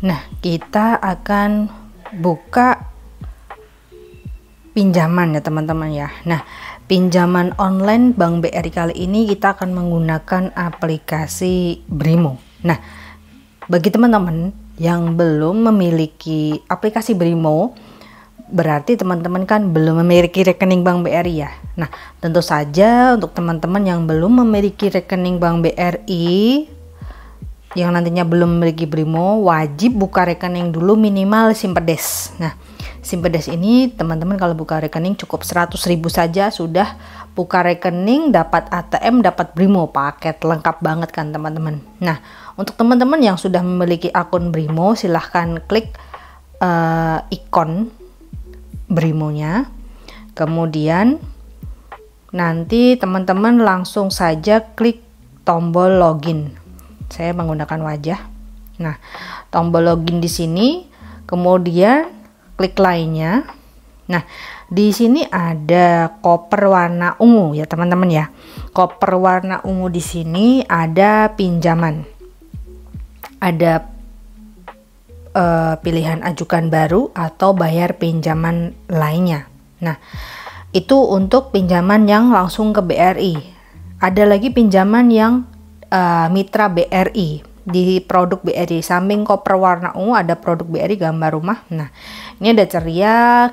Nah, kita akan buka pinjaman ya teman-teman ya. Nah, pinjaman online Bank BRI kali ini kita akan menggunakan aplikasi Brimo. Nah, bagi teman-teman yang belum memiliki aplikasi Brimo, berarti teman-teman kan belum memiliki rekening Bank BRI ya. Nah, tentu saja untuk teman-teman yang belum memiliki rekening Bank BRI, yang nantinya belum memiliki Brimo, wajib buka rekening dulu minimal Simpedes. Nah, Simpedes ini teman-teman kalau buka rekening cukup 100.000 saja sudah buka rekening, dapat ATM, dapat Brimo, paket lengkap banget kan teman-teman. Nah, untuk teman-teman yang sudah memiliki akun Brimo, silahkan klik ikon Brimonya. Kemudian nanti teman-teman langsung saja klik tombol login. Saya menggunakan wajah. Nah, tombol login di sini, kemudian klik lainnya. Nah, di sini ada koper warna ungu ya teman-teman ya. Koper warna ungu di sini ada pinjaman. Ada pilihan ajukan baru atau bayar pinjaman lainnya. Nah, itu untuk pinjaman yang langsung ke BRI. Ada lagi pinjaman yang mitra BRI di produk BRI. Samping koper warna ungu ada produk BRI gambar rumah. Nah, ini ada Ceria,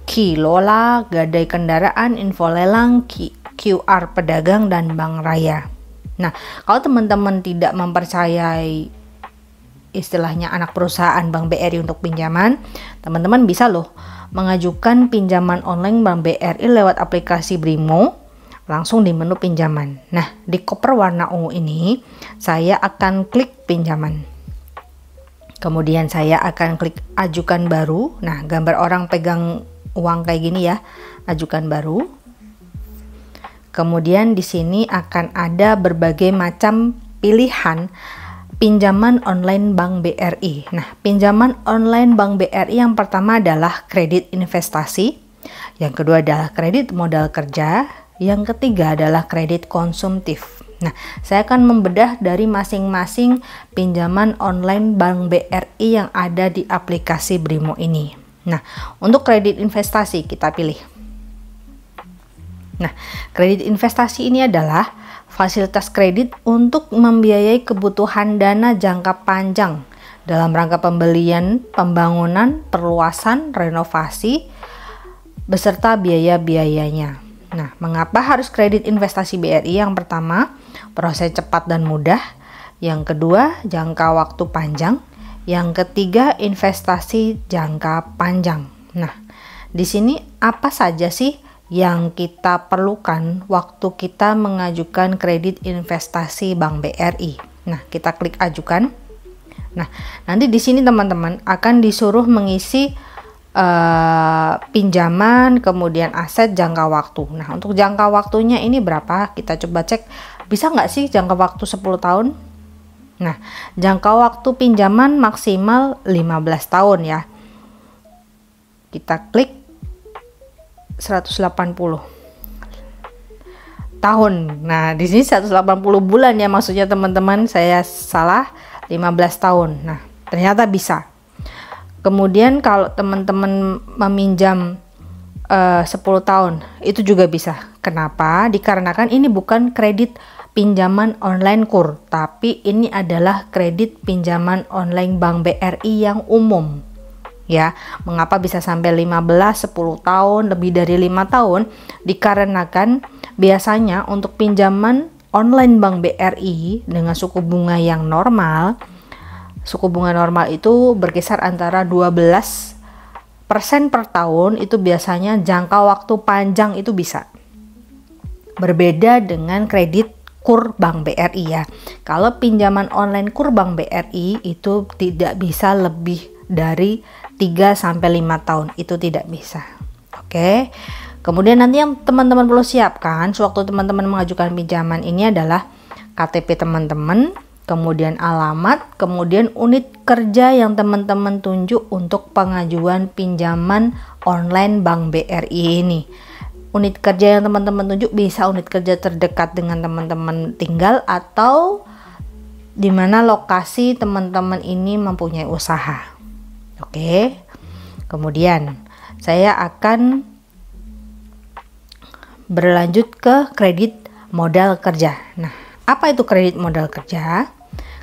Kilola, Gadai Kendaraan, Info Lelang, QR Pedagang, dan Bank Raya. Nah, kalau teman-teman tidak mempercayai istilahnya anak perusahaan Bank BRI untuk pinjaman, teman-teman bisa loh mengajukan pinjaman online Bank BRI lewat aplikasi Brimo, langsung di menu pinjaman. Nah, di koper warna ungu ini saya akan klik pinjaman. Kemudian saya akan klik ajukan baru. Nah, gambar orang pegang uang kayak gini ya, ajukan baru. Kemudian di sini akan ada berbagai macam pilihan pinjaman online Bank BRI. Nah, pinjaman online Bank BRI yang pertama adalah kredit investasi, yang kedua adalah kredit modal kerja, yang ketiga adalah kredit konsumtif. Nah, saya akan membedah dari masing-masing pinjaman online Bank BRI yang ada di aplikasi Brimo ini. Nah, untuk kredit investasi kita pilih. Nah, kredit investasi ini adalah fasilitas kredit untuk membiayai kebutuhan dana jangka panjang dalam rangka pembelian, pembangunan, perluasan, renovasi, beserta biaya-biayanya. Nah, mengapa harus kredit investasi BRI? Yang pertama, proses cepat dan mudah. Yang kedua, jangka waktu panjang. Yang ketiga, investasi jangka panjang. Nah, di sini apa saja sih yang kita perlukan waktu kita mengajukan kredit investasi Bank BRI? Nah, kita klik ajukan. Nah, nanti di sini teman-teman akan disuruh mengisi pinjaman, kemudian aset, jangka waktu. Nah, untuk jangka waktunya ini berapa? Kita coba cek, bisa nggak sih jangka waktu 10 tahun? Nah, jangka waktu pinjaman maksimal 15 tahun ya. Kita klik 180 tahun. Nah, di sini 180 bulan ya maksudnya teman-teman, saya salah, 15 tahun. Nah, ternyata bisa. Kemudian kalau teman-teman meminjam 10 tahun, itu juga bisa. Kenapa? Dikarenakan ini bukan kredit pinjaman online KUR, tapi ini adalah kredit pinjaman online Bank BRI yang umum. Ya, mengapa bisa sampai 15, 10 tahun, lebih dari 5 tahun? Dikarenakan biasanya untuk pinjaman online Bank BRI dengan suku bunga yang normal, suku bunga normal itu berkisar antara 12% per tahun, itu biasanya jangka waktu panjang itu bisa. Berbeda dengan kredit KUR Bank BRI ya. Kalau pinjaman online KUR Bank BRI itu tidak bisa lebih dari 3-5 tahun, itu tidak bisa. Oke. Kemudian nanti yang teman-teman perlu siapkan sewaktu teman-teman mengajukan pinjaman ini adalah KTP teman-teman, kemudian alamat, kemudian unit kerja yang teman-teman tunjuk untuk pengajuan pinjaman online Bank BRI ini. Unit kerja yang teman-teman tunjuk bisa unit kerja terdekat dengan teman-teman tinggal atau di mana lokasi teman-teman ini mempunyai usaha. Oke. Kemudian saya akan berlanjut ke kredit modal kerja. Nah, apa itu kredit modal kerja?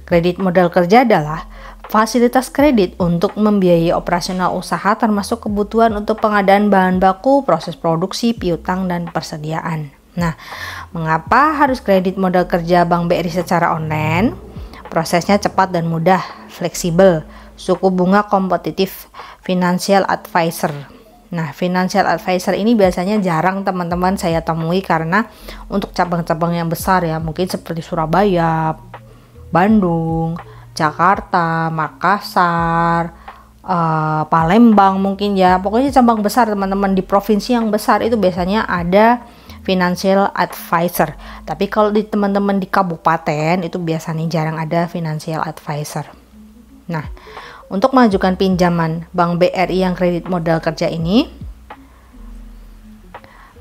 Kredit modal kerja adalah fasilitas kredit untuk membiayai operasional usaha termasuk kebutuhan untuk pengadaan bahan baku, proses produksi, piutang, dan persediaan. Nah, mengapa harus kredit modal kerja Bank BRI secara online? Prosesnya cepat dan mudah, fleksibel, suku bunga kompetitif, financial advisor. Nah, financial advisor ini biasanya jarang teman-teman saya temui karena untuk cabang-cabang yang besar ya, mungkin seperti Surabaya, Bandung, Jakarta, Makassar, Palembang mungkin ya. Pokoknya cabang besar teman-teman di provinsi yang besar itu biasanya ada financial advisor. Tapi kalau di teman-teman di kabupaten itu biasanya jarang ada financial advisor. Nah, untuk mengajukan pinjaman Bank BRI yang kredit modal kerja ini,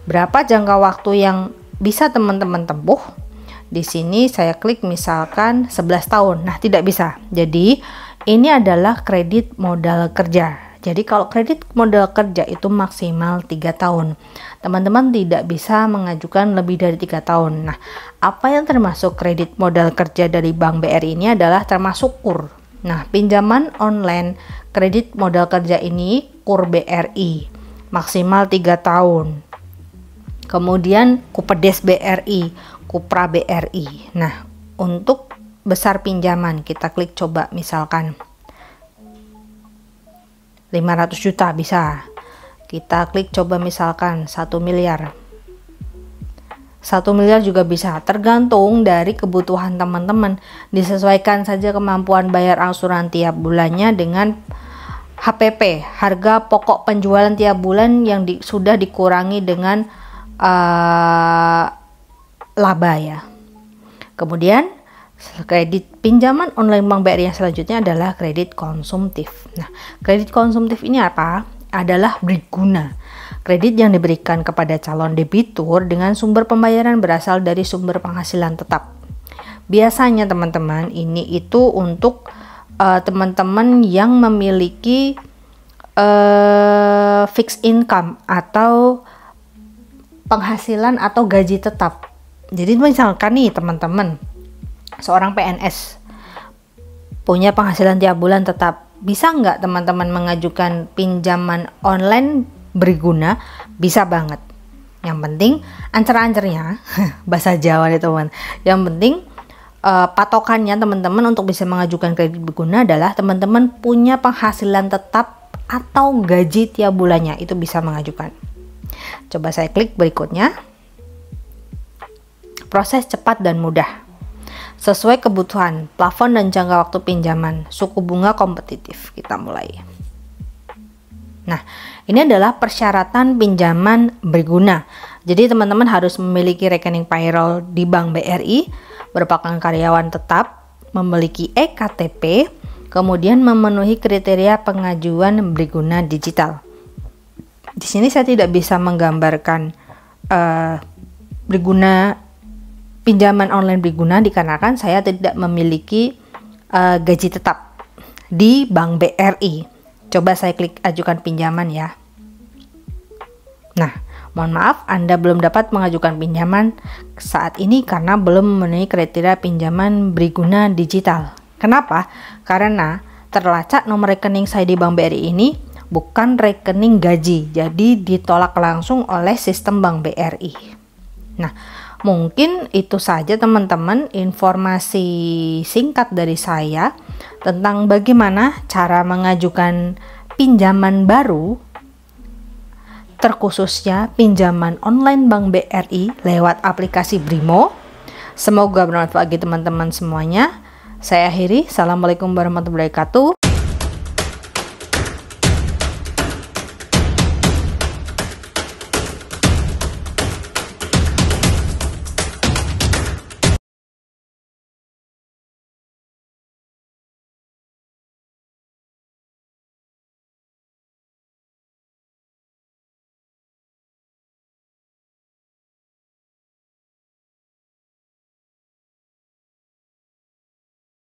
berapa jangka waktu yang bisa teman-teman tempuh? Di sini saya klik misalkan 11 tahun. Nah, tidak bisa. Jadi, ini adalah kredit modal kerja. Jadi, kalau kredit modal kerja itu maksimal 3 tahun. Teman-teman tidak bisa mengajukan lebih dari 3 tahun. Nah, apa yang termasuk kredit modal kerja dari Bank BRI ini adalah termasuk KUR. Nah, pinjaman online kredit modal kerja ini KUR BRI maksimal 3 tahun. Kemudian Kupedes BRI, Kupra BRI. Nah, untuk besar pinjaman kita klik coba misalkan 500 juta bisa. Kita klik coba misalkan 1 miliar. 1 miliar juga bisa, tergantung dari kebutuhan teman-teman. Disesuaikan saja kemampuan bayar angsuran tiap bulannya dengan HPP, harga pokok penjualan tiap bulan yang sudah dikurangi dengan laba ya. Kemudian kredit pinjaman online Bank BRI yang selanjutnya adalah kredit konsumtif. Nah, kredit konsumtif ini apa? Adalah briguna. Kredit yang diberikan kepada calon debitur dengan sumber pembayaran berasal dari sumber penghasilan tetap. Biasanya teman-teman ini itu untuk teman-teman yang memiliki fixed income atau penghasilan atau gaji tetap. Jadi misalkan nih teman-teman, seorang PNS punya penghasilan tiap bulan tetap, bisa nggak teman-teman mengajukan pinjaman online berguna? Bisa banget. Yang penting ancer-ancernya bahasa Jawa nih teman. Yang penting patokannya teman-teman untuk bisa mengajukan kredit berguna adalah teman-teman punya penghasilan tetap atau gaji tiap bulannya, itu bisa mengajukan. Coba saya klik berikutnya. Proses cepat dan mudah. Sesuai kebutuhan, plafon dan jangka waktu pinjaman, suku bunga kompetitif. Kita mulai. Nah, ini adalah persyaratan pinjaman berguna. Jadi teman-teman harus memiliki rekening payroll di Bank BRI, merupakan karyawan tetap, memiliki eKTP, kemudian memenuhi kriteria pengajuan berguna digital. Di sini saya tidak bisa menggambarkan berguna pinjaman online berguna dikarenakan saya tidak memiliki gaji tetap di Bank BRI. Coba saya klik ajukan pinjaman ya. Nah, mohon maaf Anda belum dapat mengajukan pinjaman saat ini karena belum memenuhi kriteria pinjaman berguna digital. Kenapa? Karena terlacak nomor rekening saya di Bank BRI ini bukan rekening gaji, jadi ditolak langsung oleh sistem Bank BRI. Nah, mungkin itu saja teman-teman informasi singkat dari saya tentang bagaimana cara mengajukan pinjaman baru, terkhususnya pinjaman online Bank BRI lewat aplikasi Brimo. Semoga bermanfaat bagi teman-teman semuanya. Saya akhiri. Assalamualaikum warahmatullahi wabarakatuh.